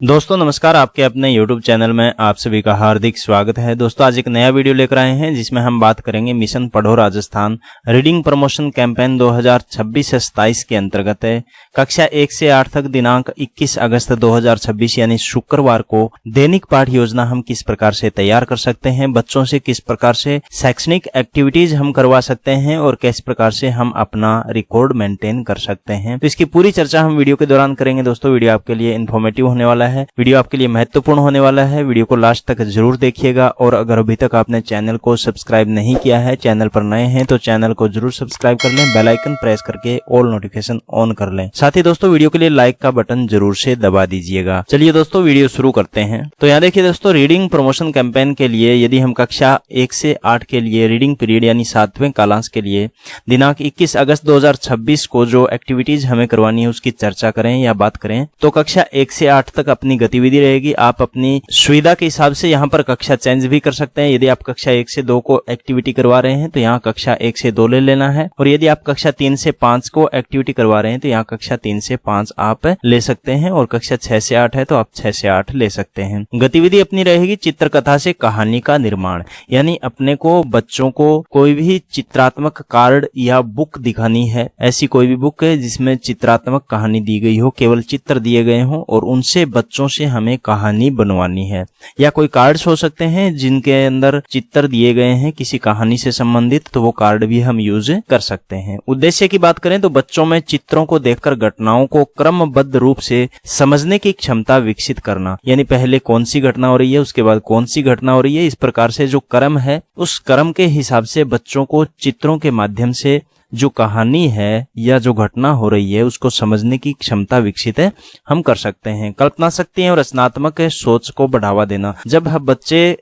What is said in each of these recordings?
दोस्तों नमस्कार, आपके अपने YouTube चैनल में आप सभी का हार्दिक स्वागत है। दोस्तों आज एक नया वीडियो लेकर आए हैं जिसमें हम बात करेंगे मिशन पढ़ो राजस्थान रीडिंग प्रमोशन कैंपेन 2026-27 के अंतर्गत है कक्षा 1 से 8 तक दिनांक 21 अगस्त 2026 यानी शुक्रवार को दैनिक पाठ योजना हम किस प्रकार से तैयार कर सकते हैं, बच्चों से किस प्रकार से शैक्षणिक एक्टिविटीज हम करवा सकते हैं और किस प्रकार से हम अपना रिकॉर्ड मेंटेन कर सकते हैं। तो इसकी पूरी चर्चा हम वीडियो के दौरान करेंगे। दोस्तों वीडियो आपके लिए इन्फॉर्मेटिव होने वाला है, वीडियो आपके लिए महत्वपूर्ण होने वाला है। वीडियो को लास्ट तक जरूर देखिएगा और अगर अभी तक आपने चैनल को सब्सक्राइब नहीं किया है, चैनल पर नए हैं तो चैनल को जरूर सब्सक्राइब कर लें, बेल आइकन प्रेस करके ऑल नोटिफिकेशन ऑन कर लें। साथ ही दोस्तों वीडियो के लिए लाइक का बटन जरूर से दबा दीजिएगा। चलिए दोस्तों वीडियो शुरू करते हैं। तो यहाँ देखिए दोस्तों, रीडिंग प्रमोशन कैंपेन के लिए यदि हम कक्षा 1 से 8 के लिए रीडिंग पीरियड यानी 7वें कालांश के लिए दिनांक 21 अगस्त 2026 को जो एक्टिविटीज हमें करवानी है उसकी चर्चा करें या बात करें, तो कक्षा 1 से 8 तक अपनी गतिविधि रहेगी। आप अपनी सुविधा के हिसाब से यहाँ पर कक्षा चेंज भी कर सकते हैं। यदि आप कक्षा 1 से 2 को एक्टिविटी करवा रहे हैं तो यहाँ कक्षा 1 से 2 ले लेना है, और यदि आप कक्षा 3 से 5 को एक्टिविटी करवा रहे हैं तो यहाँ कक्षा 3 से 5 आप ले सकते हैं, और कक्षा 6 से 8 है तो आप 6 से 8 ले सकते हैं। गतिविधि अपनी रहेगी चित्रकथा से कहानी का निर्माण, यानी अपने को बच्चों को कोई भी चित्रात्मक कार्ड या बुक दिखानी है। ऐसी कोई भी बुक है जिसमें चित्रात्मक कहानी दी गई हो, केवल चित्र दिए गए हों, और उनसे बच्चों से हमें कहानी बनवानी है। या कोई कार्ड्स हो सकते हैं जिनके अंदर चित्र दिए गए हैं किसी कहानी से संबंधित, तो वो कार्ड भी हम यूज कर सकते हैं। उद्देश्य की बात करें तो बच्चों में चित्रों को देखकर घटनाओं को क्रमबद्ध रूप से समझने की क्षमता विकसित करना, यानी पहले कौन सी घटना हो रही है, उसके बाद कौन सी घटना हो रही है, इस प्रकार से जो क्रम है उस क्रम के हिसाब से बच्चों को चित्रों के माध्यम से जो कहानी है या जो घटना हो रही है उसको समझने की क्षमता विकसित है हम कर सकते हैं। कल्पना शक्ति और रचनात्मक सोच को बढ़ावा देना, जब बच्चे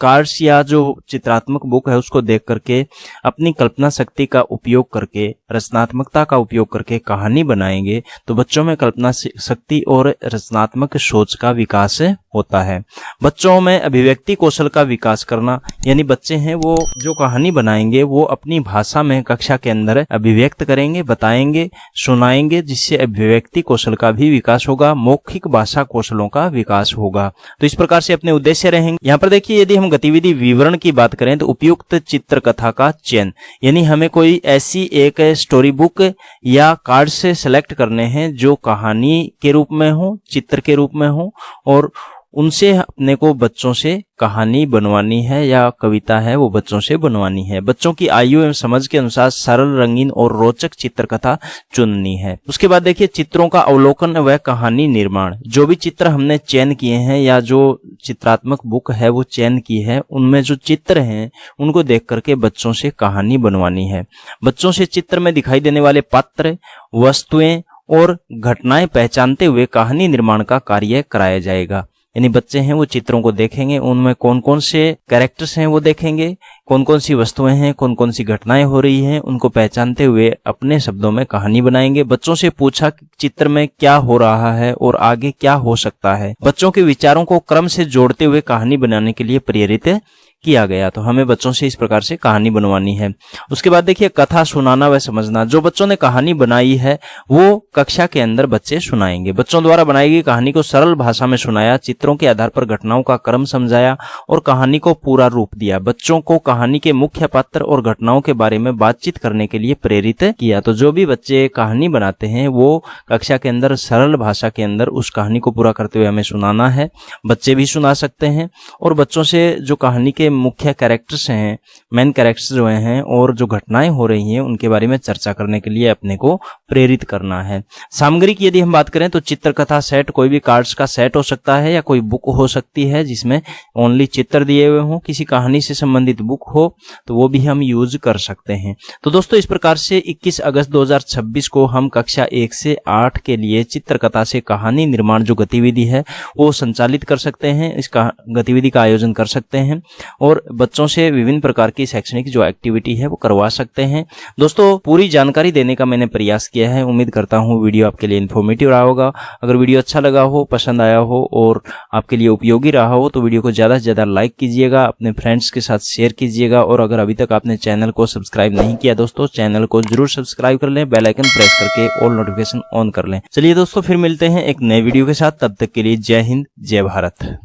कार्ड्स या जो चित्रात्मक बुक है उसको देख करके अपनी कल्पना शक्ति का उपयोग करके, रचनात्मकता का उपयोग करके कहानी बनाएंगे तो बच्चों में कल्पना शक्ति और रचनात्मक सोच का विकास होता है। बच्चों में अभिव्यक्ति कौशल का विकास करना, यानी बच्चे हैं वो जो कहानी बनाएंगे वो अपनी भाषा में कक्षा के अंदर अभिव्यक्त करेंगे, बताएंगे, सुनाएंगे, जिससे अभिव्यक्ति कौशल का भी विकास होगा, मौखिक भाषा कौशलों का विकास होगा। तो इस प्रकार से अपने उद्देश्य रहेंगे। यहाँ पर देखिए, यदि हम गतिविधि विवरण की बात करें तो उपयुक्त चित्रकथा का चयन, यानी हमें कोई ऐसी एक स्टोरी बुक या कार्ड से सेलेक्ट करने हैं जो कहानी के रूप में हो, चित्र के रूप में हो, और उनसे अपने को बच्चों से कहानी बनवानी है या कविता है वो बच्चों से बनवानी है। बच्चों की आयु एवं समझ के अनुसार सरल, रंगीन और रोचक चित्रकथा चुननी है। उसके बाद देखिए, चित्रों का अवलोकन व कहानी निर्माण, जो भी चित्र हमने चयन किए हैं या जो चित्रात्मक बुक है वो चयन की है, उनमें जो चित्र हैं उनको देख करके बच्चों से कहानी बनवानी है। बच्चों से चित्र में दिखाई देने वाले पात्र, वस्तुएं और घटनाएं पहचानते हुए कहानी निर्माण का कार्य कराया जाएगा। यानी बच्चे हैं वो चित्रों को देखेंगे, उनमें कौन कौन से कैरेक्टर्स हैं वो देखेंगे, कौन कौन सी वस्तुएं हैं, कौन कौन सी घटनाएं हो रही हैं, उनको पहचानते हुए अपने शब्दों में कहानी बनाएंगे। बच्चों से पूछा चित्र में क्या हो रहा है और आगे क्या हो सकता है। बच्चों के विचारों को क्रम से जोड़ते हुए कहानी बनाने के लिए प्रेरित किया गया। तो हमें बच्चों से इस प्रकार से कहानी बनवानी है। उसके बाद देखिए, कथा सुनाना व समझना, जो बच्चों ने कहानी बनाई है वो कक्षा के अंदर बच्चे सुनाएंगे। बच्चों द्वारा बनाई गई कहानी को सरल भाषा में सुनाया, चित्रों के आधार पर घटनाओं का क्रम समझाया और कहानी को पूरा रूप दिया। बच्चों को कहानी के मुख्य पात्र और घटनाओं के बारे में बातचीत करने के लिए प्रेरित किया। तो जो भी बच्चे कहानी बनाते हैं वो कक्षा के अंदर सरल भाषा के अंदर उस कहानी को पूरा करते हुए हमें सुनाना है। बच्चे भी सुना सकते हैं, और बच्चों से जो कहानी के मुख्य कैरेक्टर्स हैं, मेन कैरेक्टर्स जो हैं और जो घटनाएं हो रही हैं उनके बारे में चर्चा करने के लिए अपने को प्रेरित करना है। सामग्री की यदि हम बात करें तो चित्रकथा सेट, कोई भी कार्ड्स का सेट हो सकता है या कोई बुक हो सकती है जिसमें ओनली चित्र दिए हुए हों, किसी कहानी से संबंधित बुक हो तो वो भी हम यूज कर सकते हैं। तो दोस्तों इस प्रकार से 21 अगस्त 2026 को हम कक्षा 1 से 8 के लिए चित्रकथा से कहानी निर्माण जो गतिविधि है वो संचालित कर सकते हैं, इस गतिविधि का आयोजन कर सकते हैं। और बच्चों से विभिन्न प्रकार की शैक्षणिक जो एक्टिविटी है वो करवा सकते हैं। दोस्तों पूरी जानकारी देने का मैंने प्रयास किया है। उम्मीद करता हूँ वीडियो आपके लिए इन्फॉर्मेटिव रहा होगा। अगर वीडियो अच्छा लगा हो, पसंद आया हो और आपके लिए उपयोगी रहा हो तो वीडियो को ज़्यादा से ज़्यादा लाइक कीजिएगा, अपने फ्रेंड्स के साथ शेयर कीजिएगा। और अगर अभी तक आपने चैनल को सब्सक्राइब नहीं किया दोस्तों, चैनल को जरूर सब्सक्राइब कर लें, बेल आइकन प्रेस करके ऑल नोटिफिकेशन ऑन कर लें। चलिए दोस्तों फिर मिलते हैं एक नए वीडियो के साथ, तब तक के लिए जय हिंद, जय भारत।